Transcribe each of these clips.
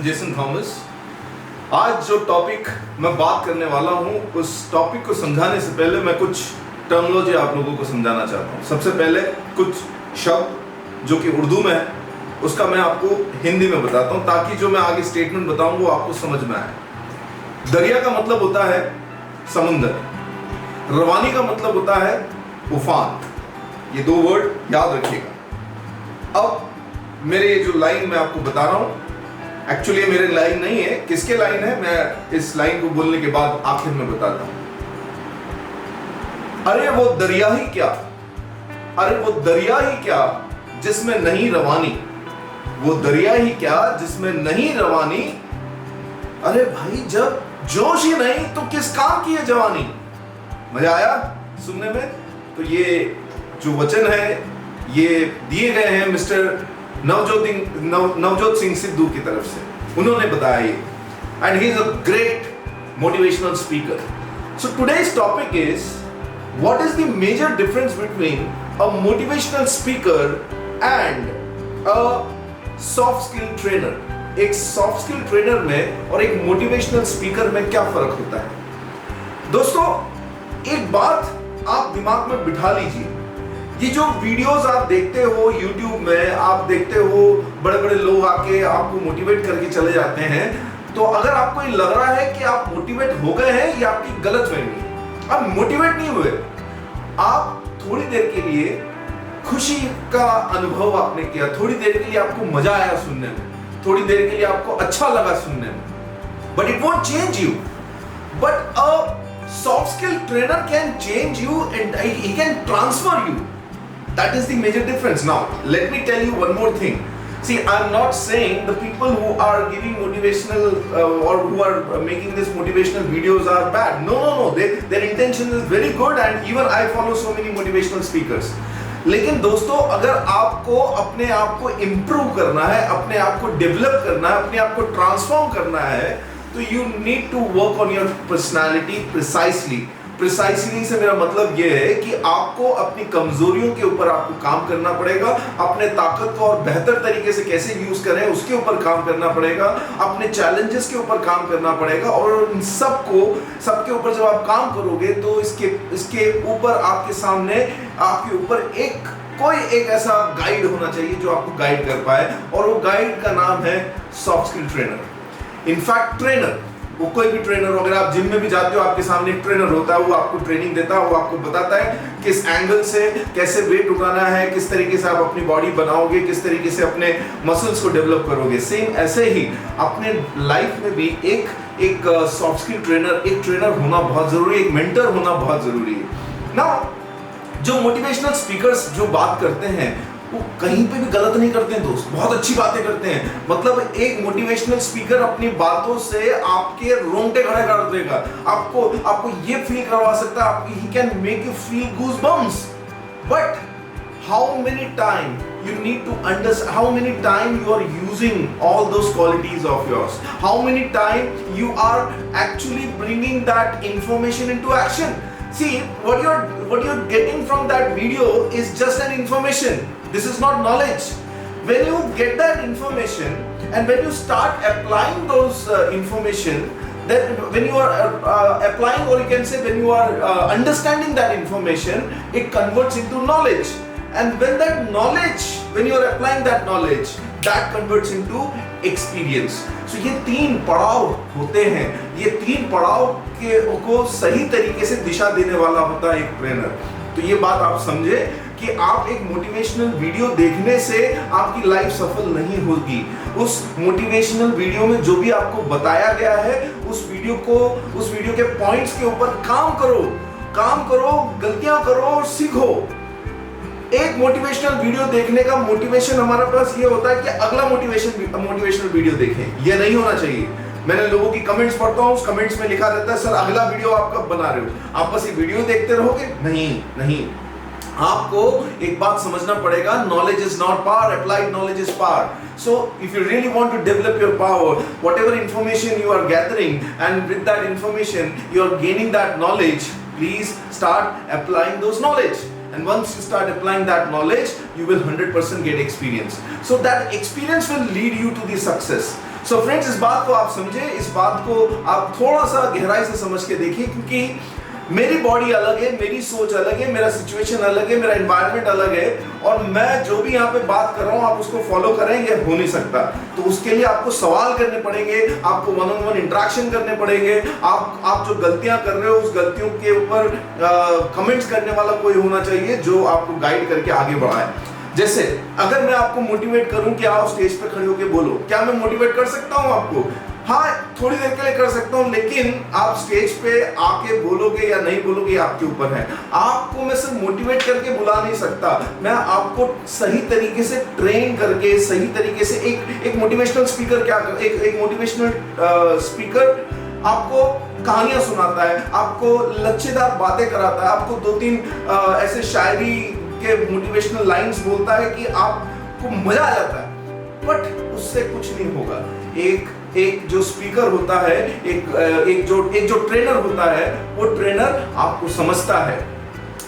Jason Thomas. आज जो topic मैं बात करने वाला हूँ उस टॉपिक को समझाने से पहले मैं कुछ टर्मिनोलॉजी आप लोगों को समझाना चाहता हूँ। सबसे पहले कुछ शब्द जो कि उर्दू में है उसका मैं आपको हिंदी में बताता हूँ ताकि जो मैं आगे स्टेटमेंट बताऊँ वो आपको समझ में आए। दरिया का मतलब होता है समुंदर, रवानी का मतलब होता है उफान। ये दो वर्ड याद रखिएगा। अब मेरे ये जो लाइन मैं आपको बता रहा हूँ एक्चुअली ये मेरे लाइन नहीं है, किसके लाइन है मैं इस लाइन को बोलने के बाद आखिर में बताता हूं। अरे वो दरिया ही क्या, अरे वो दरिया ही क्या जिसमें नहीं रवानी, वो दरिया ही क्या जिसमें नहीं रवानी। अरे भाई जब जोश ही नहीं तो किस काम की है जवानी। मजा आया सुनने में? तो ये जो वचन है ये दिए गए हैं मिस्टर नवजोत सिंह सिद्धू की तरफ से। उन्होंने बताया ये, and he is a great motivational speaker. So today's topic is what is the major difference between a motivational speaker and a soft skill trainer. एक सॉफ्ट स्किल ट्रेनर में और एक मोटिवेशनल स्पीकर में क्या फर्क होता है? दोस्तों एक बात आप दिमाग में बिठा लीजिए, ये जो वीडियोस आप देखते हो YouTube में, आप देखते हो बड़े बड़े लोग आके आपको मोटिवेट करके चले जाते हैं, तो अगर आपको ये लग रहा है कि आप मोटिवेट हो गए हैं ये आपकी गलत फहमी है। आप मोटिवेट नहीं हुए, आप थोड़ी देर के लिए खुशी का अनुभव आपने किया, थोड़ी देर के लिए आपको मजा आया सुनने में, थोड़ी देर के लिए आपको अच्छा लगा सुनने में, but it won't change you. But a soft skill trainer can change you and he can transfer you. That is the major difference. Now let me tell you one more thing. See, I'm not saying the people who are giving motivational or who are making this motivational videos are bad. No. Their intention is very good and even I follow so many motivational speakers. लेकिन दोस्तों अगर आपको अपने आप को improve करना है, अपने आप को develop करना है, अपने आप को transform करना है, तो you need to work on your personality precisely. Precisely से मेरा मतलब ये है कि आपको अपनी कमजोरियों के ऊपर आपको काम करना पड़ेगा, अपने ताकत को और बेहतर तरीके से कैसे यूज करें उसके ऊपर काम करना पड़ेगा, अपने चैलेंजेस के ऊपर काम करना पड़ेगा। और इन सबके ऊपर जब आप काम करोगे तो इसके ऊपर आपके सामने आपके ऊपर कोई एक ऐसा गाइड होना चाहिए जो आपको गाइड कर पाए, और वो गाइड का नाम है soft skill trainer. In fact trainer, वो कोई भी ट्रेनर हो, अगर आप जिम में भी जाते हो आपके सामने एक ट्रेनर होता है, वो आपको ट्रेनिंग देता है, वो आपको बताता है किस एंगल से कैसे वेट उठाना है, किस तरीके से आप अपनी बॉडी बनाओगे, किस तरीके से अपने मसल्स को डेवलप करोगे। सेम ऐसे ही अपने लाइफ में भी एक सॉफ्ट स्किल ट्रेनर, एक ट्रेनर होना बहुत जरूरी है, एक मेंटर होना बहुत जरूरी है। नाउ जो मोटिवेशनल स्पीकर्स जो बात करते हैं वो कहीं पे भी गलत नहीं करते हैं दोस्त, बहुत अच्छी बातें करते हैं। मतलब एक मोटिवेशनल स्पीकर अपनी बातों से आपके रोंगटे खड़े कर देगा, आपको ये फील करवा सकता है, he can make you feel goosebumps. But how many time you need to understand, how many time you are using all those qualities of yours, how many time you are actually bringing that information into action. See, what you're getting from that video is just an information. This is not knowledge. When you get that information and when you start applying those information, then when you are applying, or you can say when you are understanding that information, it converts into knowledge. And when that knowledge, when you are applying that knowledge, that converts into experience. So ये तीन पड़ाव होते हैं, ये तीन पड़ाव को सही तरीके से दिशा देने वाला होता है एक ट्रेनर। तो ये बात आप समझे कि आप एक मोटिवेशनल वीडियो देखने से आपकी लाइफ सफल नहीं होगी। उस मोटिवेशनल वीडियो में जो भी आपको बताया गया है उस वीडियो के पॉइंट्स के ऊपर काम करो, गलतियां करो और सीखो। एक मोटिवेशनल वीडियो देखने का मोटिवेशन हमारे पास ये होता है कि अगला मोटिवेशनल वीडियो देखें, ये नहीं होना चाहिए। मैंने लोगों की कमेंट्स पढ़ता हूँ, उस कमेंट्स में लिखा रहता है सर अगला वीडियो आप कब बना रहे हो, आप बस ये वीडियो देखते रहोगे। नहीं, आपको एक बात समझना पड़ेगा, knowledge is not power, applied knowledge is power. So if you really want to develop your power, whatever information you are gathering and with that information you are gaining that knowledge, please start applying those knowledge. And once you start applying that knowledge, you will 100% get experience. So that experience will lead you to the success. So friends, इस बात को आप समझे, इस बात को आप थोड़ा सा गहराई से समझ के देखिए, क्योंकि मेरी बॉडी अलग है, मेरी सोच अलग है, मेरा सिचुएशन अलग है, मेरा एनवायरनमेंट अलग है, और मैं जो भी यहाँ पे बात कर रहा हूँ आप उसको फॉलो करें, ये हो नहीं सकता। तो उसके लिए आपको सवाल करने पड़ेंगे, आपको वन ऑन वन इंटरेक्शन करने पड़ेंगे। आप जो गलतियां कर रहे हो उस गलतियों के ऊपर कमेंट्स करने वाला कोई होना चाहिए जो आपको गाइड करके आगे बढ़ाए। जैसे अगर मैं आपको मोटिवेट करूं कि आओ स्टेज पे खड़े होकर बोलो, क्या मैं मोटिवेट कर सकता हूं आपको? हाँ, थोड़ी देर के लिए कर सकता हूं, लेकिन आप स्टेज पे आके बोलोगे या नहीं बोलोगे आपके ऊपर है। आपको मैं सिर्फ मोटिवेट करके बुला नहीं सकता, मैं आपको सही तरीके से ट्रेन करके, सही तरीके से एक मोटिवेशनल स्पीकर क्या कर, एक मोटिवेशनल स्पीकर आपको कहानियां सुनाता है, आपको लच्छेदार बातें कराता है, आपको 2-3 ऐसे शायरी के मोटिवेशनल लाइंस बोलता है कि आपको मजा आ जाता है, बट उससे कुछ नहीं होगा। एक जो स्पीकर होता है, एक जो ट्रेनर होता है, वो ट्रेनर आपको समझता है।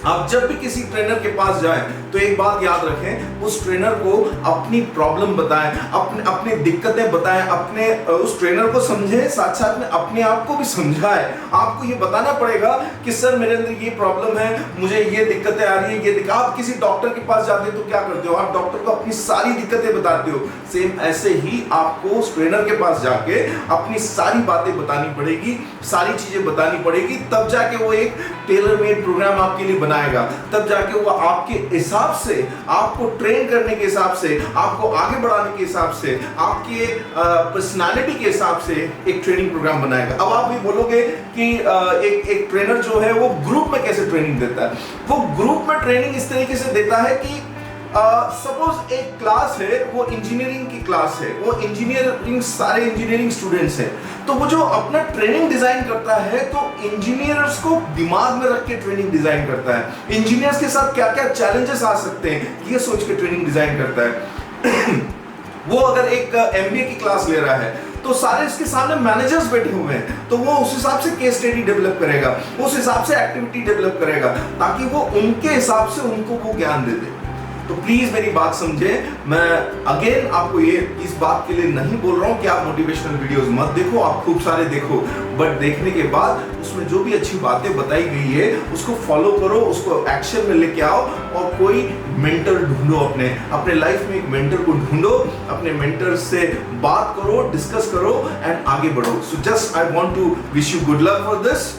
आप जब भी किसी ट्रेनर के पास जाएं तो एक बात याद रखें, उस ट्रेनर को अपनी प्रॉब्लम बताएं, अपनी दिक्कतें बताएं, उस ट्रेनर को समझें, साथ साथ में अपने आप को भी समझाएं। आपको ये बताना पड़ेगा कि सर मेरे अंदर ये प्रॉब्लम है, मुझे ये दिक्कतें आ रही है, ये दिक्कत। आप किसी डॉक्टर के पास जाते हो तो क्या करते हो? आप डॉक्टर को अपनी सारी दिक्कतें बताते हो। सेम ऐसे ही आपको उस ट्रेनर के पास जाके अपनी सारी बातें बतानी पड़ेगी, सारी चीजें बतानी पड़ेगी, तब जाके वो एक टेलर मेड प्रोग्राम आपके लिए बनाएगा। तब जाके वो आपके हिसाब से, आपको ट्रेन करने के हिसाब से, आपको आगे बढ़ाने के हिसाब से, आपके पर्सनालिटी के हिसाब से एक ट्रेनिंग प्रोग्राम बनाएगा। अब आप भी बोलोगे कि एक ट्रेनर जो है वो ग्रुप में कैसे ट्रेनिंग देता है? वो ग्रुप में ट्रेनिंग इस तरीके से देता है कि सपोज एक क्लास है, वो इंजीनियरिंग की क्लास है, वो सारे इंजीनियरिंग स्टूडेंट्स हैं, तो वो जो अपना ट्रेनिंग डिजाइन करता है तो इंजीनियर्स को दिमाग में रख के ट्रेनिंग डिजाइन करता है। इंजीनियर्स के साथ क्या क्या चैलेंजेस आ सकते हैं ये सोच के ट्रेनिंग डिजाइन करता है। वो अगर एक एमबीए की क्लास ले रहा है तो सारे इसके सामने मैनेजर्स बैठे हुए हैं, तो वो उस हिसाब से केस स्टडी डेवलप करेगा, उस हिसाब से एक्टिविटी डेवलप करेगा, ताकि वो उनके हिसाब से उनको वो ज्ञान दे दे। तो प्लीज मेरी बात समझे। मैं अगेन आपको ये इस बात के लिए नहीं बोल रहा हूं कि आप मोटिवेशनल वीडियोस मत देखो, आप खूब सारे देखो, बट देखने के बाद उसमें जो भी अच्छी बातें बताई गई है उसको फॉलो करो, उसको एक्शन में लेके आओ, और कोई मेंटर ढूंढो, अपने लाइफ में एक मेंटर को ढूंढो, अपने मेंटर से बात करो, डिस्कस करो एंड आगे बढ़ो। So just I want to wish you good luck for this.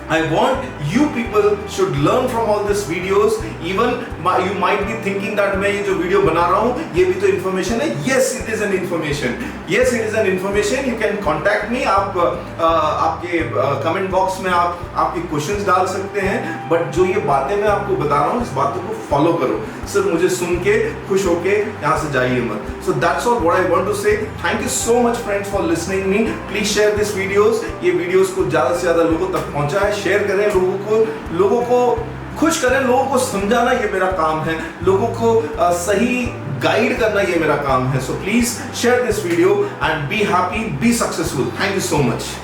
I want you people should learn from all these videos. Even you might be thinking that मैं ये जो वीडियो बना रहा हूँ ये भी तो इन्फॉर्मेशन है। Yes, it is an information. Yes, it is an information. You can contact me. आप आपके कमेंट बॉक्स में आप आपके क्वेश्चंस डाल सकते हैं, बट जो ये बातें मैं आपको बता रहा हूँ इस बातों को फॉलो करो। सिर्फ मुझे सुन के खुश होके यहाँ से जाइए मत। So that's all what I want to say. Thank you so much friends for listening me. Please share this videos. ये वीडियोस को ज़्यादा से ज़्यादा लोगों तक पहुँचाएं, शेयर करें, लोगों को खुश करें, लोगों को समझाना ये मेरा काम है, लोगों को सही गाइड करना ये मेरा काम है। So please share this video and be happy, be successful. Thank you so much.